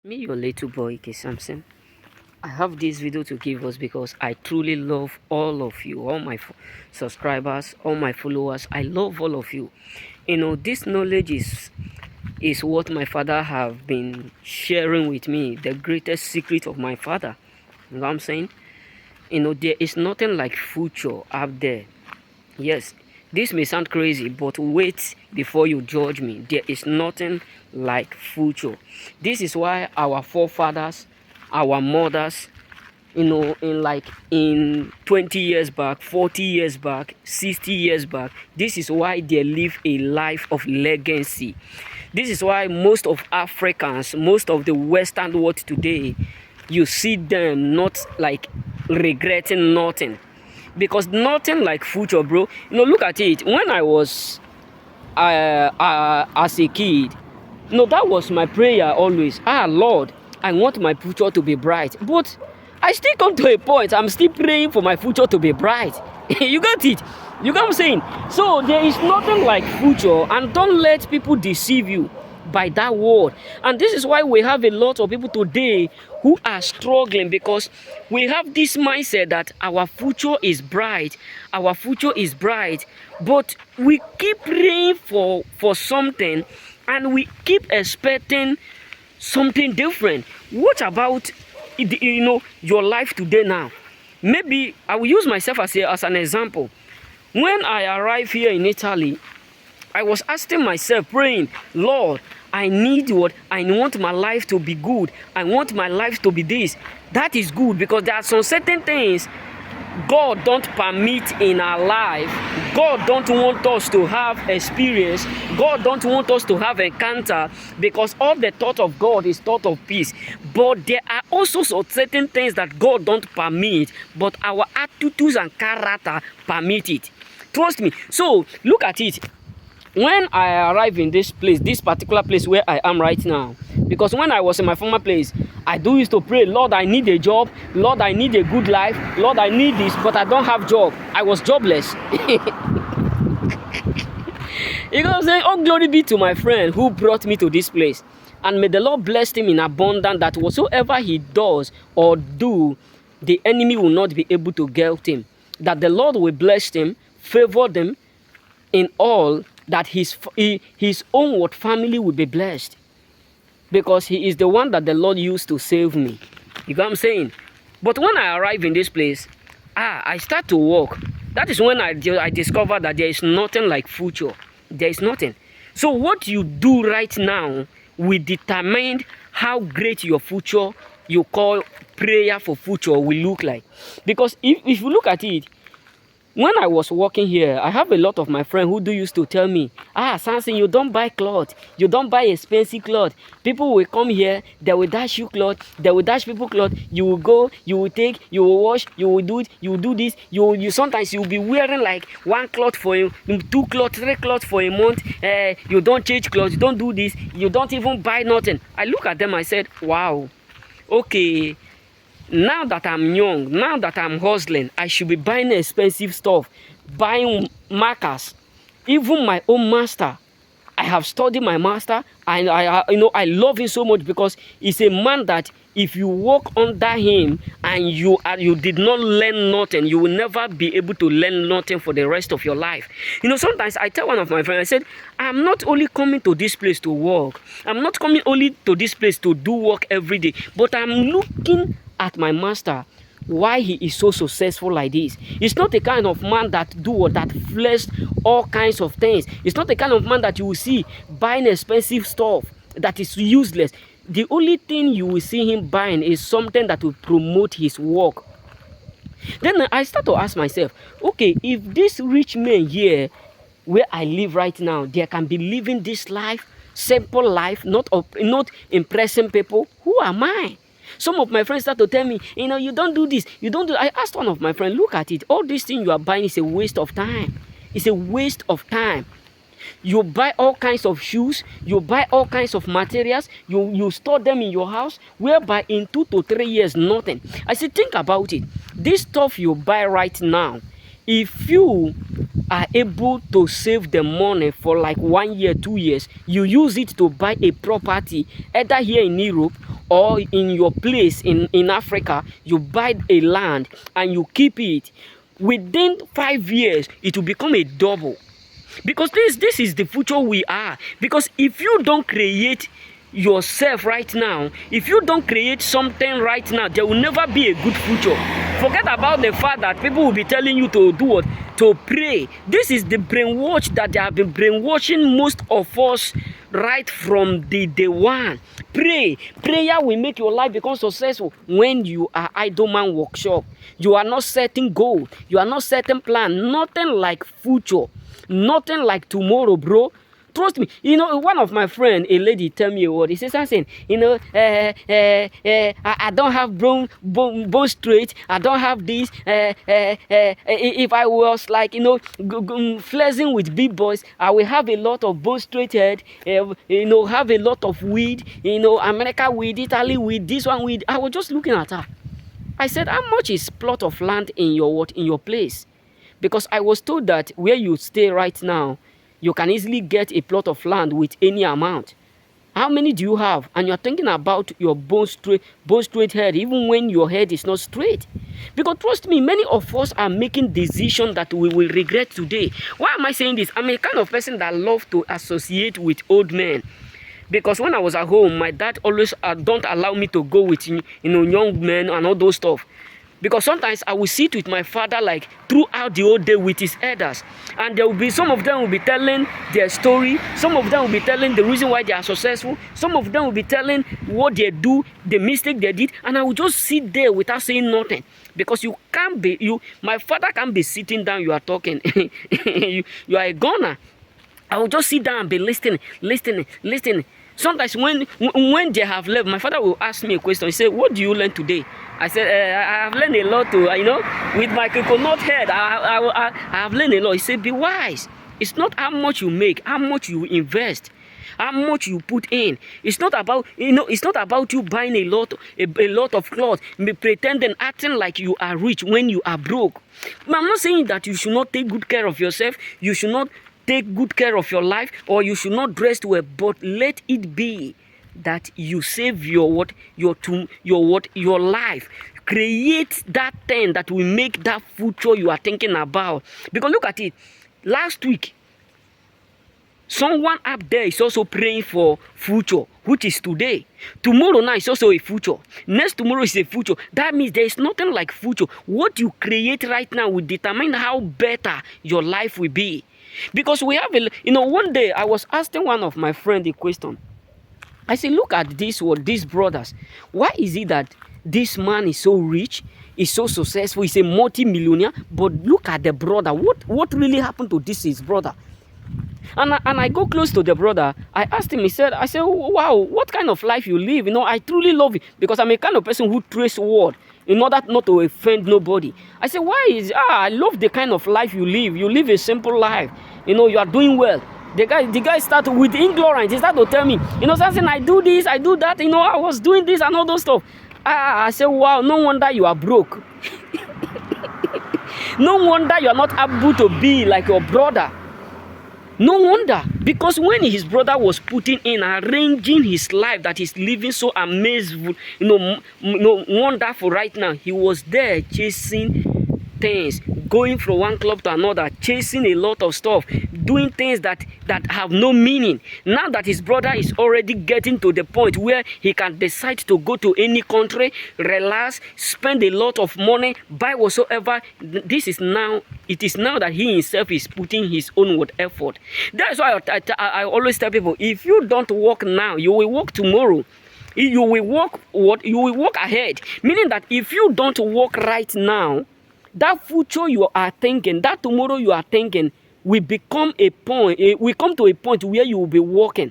Me, your little boy, K. Samson. I have this video to give us because I truly love all of you, all my subscribers, all my followers. I love all of you. This knowledge is what my father have been sharing with me, the greatest secret of my father. You know what I'm saying? There is nothing like future out there. Yes, this may sound crazy, but wait before you judge me. There is nothing like future. This is why our forefathers, our mothers, in 20 years back, 40 years back, 60 years back, this is why they live a life of legacy. This is why most of Africans, most of the Western world today, you see them not like regretting nothing. Because nothing like future, bro. Look at it. When I was as a kid, that was my prayer always. Lord, I want my future to be bright. But I still come to a point, I'm still praying for my future to be bright. You got it? You got what I'm saying? So there is nothing like future, and don't let people deceive you by that word. And this is why we have a lot of people today who are struggling, because we have this mindset that our future is bright, our future is bright, but we keep praying for something, and we keep expecting something different. What about your life today now? Maybe I will use myself as an example. When I arrived here in Italy, I was asking myself, praying, Lord, I need what? I want my life to be good. I want my life to be this. That is good, because there are some certain things God don't permit in our life. God don't want us to have experience. God don't want us to have encounter, because all the thought of God is thought of peace. But there are also certain things that God don't permit, but our attitudes and character permit it. Trust me. So look at it. When I arrived in this place, this particular place where I am right now, because when I was in my former place, I used to pray, Lord, I need a job, Lord, I need a good life, Lord, I need this, but I don't have job. I was jobless. You know what I'm saying? Oh, glory be to my friend who brought me to this place. And may the Lord bless him in abundance, that whatsoever he does or do, the enemy will not be able to get him. That the Lord will bless him, favor them in all, that his own family will be blessed, because he is the one that the Lord used to save me. You know what I'm saying? But when I arrive in this place, I start to walk. That is when I discovered that there is nothing like future. There is nothing. So what you do right now will determine how great your future, you call prayer for future, will look like. Because if you look at it, when I was working here, I have a lot of my friends who used to tell me, Samson, you don't buy clothes. You don't buy expensive clothes. People will come here, they will dash you clothes, they will dash people clothes. You will go, you will take, you will wash, you will do it, you will do this. You sometimes you will be wearing like one cloth for you, 2 clothes, 3 clothes for a month. You don't change clothes, you don't do this, you don't even buy nothing. I look at them, I said, wow, okay. Now that I'm young, now that I'm hustling, I should be buying expensive stuff, buying markers. Even my own master, I have studied my master, and I love him so much, because he's a man that if you walk under him and you did not learn nothing, you will never be able to learn nothing for the rest of your life. Sometimes I tell one of my friends, I said, I'm not only coming to this place to work, I'm not coming only to this place to do work every day, but I'm looking at my master, why he is so successful like this. He's not the kind of man that flesh all kinds of things. It's not the kind of man that you will see buying expensive stuff that is useless. The only thing you will see him buying is something that will promote his work. Then I start to ask myself, okay, if this rich man here where I live right now, they can be living this life, simple life, not impressing people, who am I? Some of my friends start to tell me, you don't do this, you don't do. I asked one of my friends, look at it, all these things you are buying is a waste of time. It's a waste of time. You buy all kinds of shoes, you buy all kinds of materials, you store them in your house, whereby in 2 to 3 years, nothing. I said, think about it. This stuff you buy right now, if you are able to save the money for like 1 year, 2 years, you use it to buy a property, either here in Europe or in your place in Africa. You buy a land and you keep it. Within 5 years, it will become a double. Because this is the future we are. Because if you don't create yourself right now, if you don't create something right now, there will never be a good future. Forget about the fact that people will be telling you to do what? To pray. This is the brainwash that they have been brainwashing most of us right from the day one. Pray. Prayer will make your life become successful. When you are idle man workshop, you are not setting goal, you are not setting plan. Nothing like future, nothing like tomorrow, bro. Trust me. You know, one of my friend, a lady, tell me a word. He says something, you know, I don't have bone straight. I don't have this. If I was like, you know, flexing with big boys, I will have a lot of bone straight head. You know, have a lot of weed. You know, America weed, Italy weed, this one weed. I was just looking at her. I said, how much is plot of land in your place? Because I was told that where you stay right now, you can easily get a plot of land with any amount. How many do you have? And you're thinking about your bone straight head, even when your head is not straight. Because trust me, many of us are making decisions that we will regret today. Why am I saying this? I'm a kind of person that loves to associate with old men. Because when I was at home, my dad always don't allow me to go with, you know, young men and all those stuff. Because sometimes I will sit with my father like throughout the whole day with his elders. And there will be, some of them will be telling their story. Some of them will be telling the reason why they are successful. Some of them will be telling what they do, the mistake they did. And I will just sit there without saying nothing. Because you can't be, my father can't be sitting down, you are talking. you are a goner. I will just sit down and be listening. Sometimes when they have left, my father will ask me a question. He said, what do you learn today? I said, I have learned a lot too, you know, with my coconut head. I have learned a lot. He said, be wise. It's not how much you make, how much you invest, how much you put in. It's not about, you know, it's not about you buying a lot of clothes, pretending, acting like you are rich when you are broke. I'm not saying that you should not take good care of yourself. You should not take good care of your life, or you should not dress well, but let it be that you save your life. Create that thing that will make that future you are thinking about. Because look at it. Last week, someone up there is also praying for future, which is today. Tomorrow night is also a future. Next tomorrow is a future. That means there is nothing like future. What you create right now will determine how better your life will be. Because we have one day I was asking one of my friends a question. I said, look at these brothers. Why is it that this man is so rich, is so successful, he's a multi-millionaire, but look at the brother. What really happened to his brother? And I go close to the brother. I asked him, I said, wow, what kind of life you live? You know, I truly love it, because I'm a kind of person who traces word in order not to offend nobody. I said, I love the kind of life you live. You live a simple life. You know, you are doing well. The guy started with ignorance. He started to tell me, you know, something, I do this, I do that, you know, I was doing this and all those stuff. I said, wow, no wonder you are broke. No wonder you are not able to be like your brother. No wonder, because when his brother was putting in, arranging his life that he's living so amazing, wonderful right now, he was there chasing things, going from one club to another, chasing a lot of stuff, doing things that have no meaning. Now that his brother is already getting to the point where he can decide to go to any country, relax, spend a lot of money, buy whatsoever, it is now that he himself is putting his own effort. That's why I always tell people, if you don't work now, you will work tomorrow. You will work ahead. Meaning that if you don't work right now, that future you are thinking, that tomorrow you are thinking, will become a point. We come to a point where you will be working.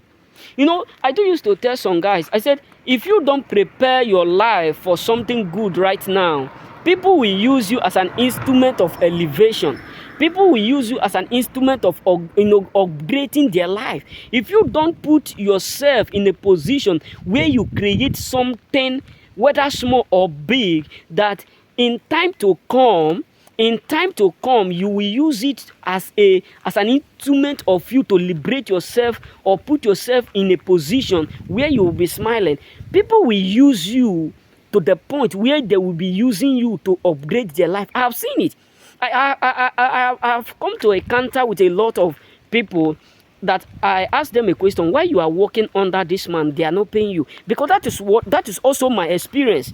You know, I do used to tell some guys, I said, if you don't prepare your life for something good right now, people will use you as an instrument of elevation. People will use you as an instrument of upgrading their life. If you don't put yourself in a position where you create something, whether small or big, that in time to come, in time to come, you will use it as an instrument of you to liberate yourself or put yourself in a position where you will be smiling. People will use you to the point where they will be using you to upgrade their life. I have seen it. I've come to a counter with a lot of people that I ask them a question: why you are working under this man? They are not paying you. Because that is also my experience.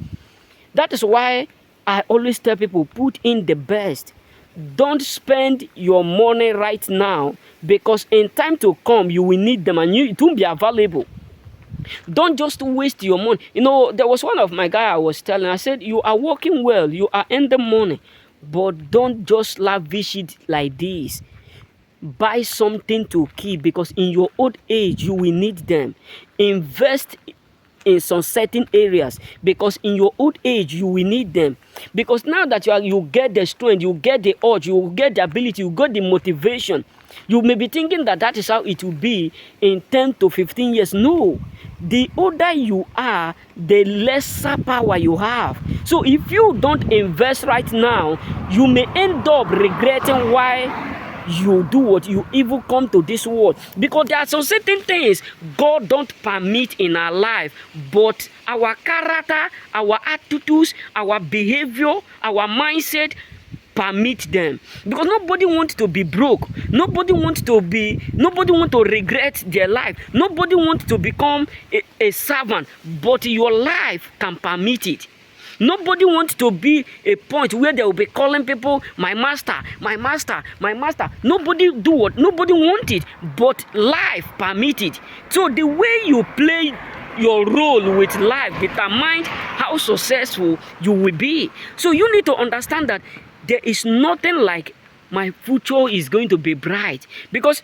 That is why I always tell people, put in the best. Don't spend your money right now, because in time to come you will need them and it won't be available. Don't just waste your money. You know, there was one of my guy I was telling, I said, you are working well, you are earning money, but don't just lavish it like this. Buy something to keep, because in your old age you will need them. Invest in some certain areas, because in your old age you will need them. Because now that you get the strength, you get the urge, you get the ability, you get the motivation, you may be thinking that is how it will be in 10 to 15 years. No, the older you are, the lesser power you have. So if you don't invest right now, you may end up regretting why you do what you even come to this world. Because there are some certain things God don't permit in our life, but our character, our attitudes, our behavior, our mindset permit them. Because nobody wants to be broke, nobody wants to regret their life, nobody wants to become a servant, but your life can permit it. Nobody wants to be a point where they will be calling people my master, my master, my master. Nobody want it, but life permit it. So the way you play your role with life determines how successful you will be. So you need to understand that there is nothing like my future is going to be bright, because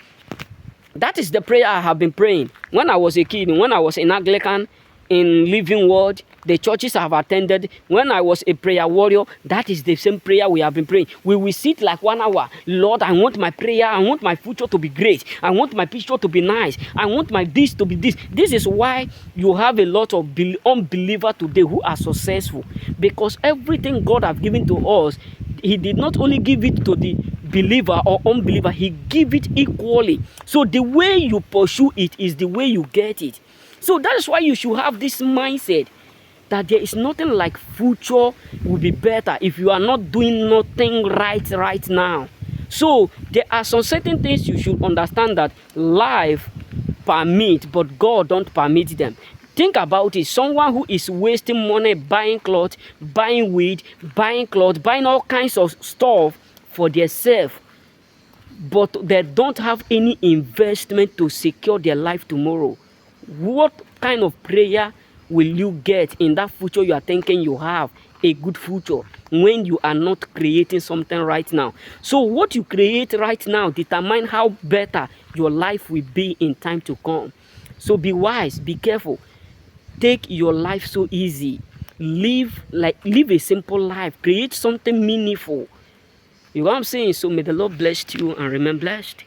that is the prayer I have been praying when I was a kid, when I was in Anglican, in Living Word, the churches I have attended, when I was a prayer warrior. That is the same prayer we have been praying. We will sit like 1 hour. Lord, I want my prayer, I want my future to be great, I want my picture to be nice, I want my this to be this. This is why you have a lot of unbelievers today who are successful, because everything God has given to us, He did not only give it to the believer or unbeliever, He gave it equally. So the way you pursue it is the way you get it. So that is why you should have this mindset that there is nothing like future will be better if you are not doing nothing right now. So there are some certain things you should understand that life permit, but God don't permit them. Think about it. Someone who is wasting money buying clothes, buying weed, buying clothes, buying all kinds of stuff for themselves, but they don't have any investment to secure their life tomorrow. What kind of prayer will you get in that future you are thinking you have a good future, when you are not creating something right now? So what you create right now determine how better your life will be in time to come. So be wise, be careful. Take your life so easy. Live a simple life. Create something meaningful. You know what I'm saying? So may the Lord bless you and remain blessed.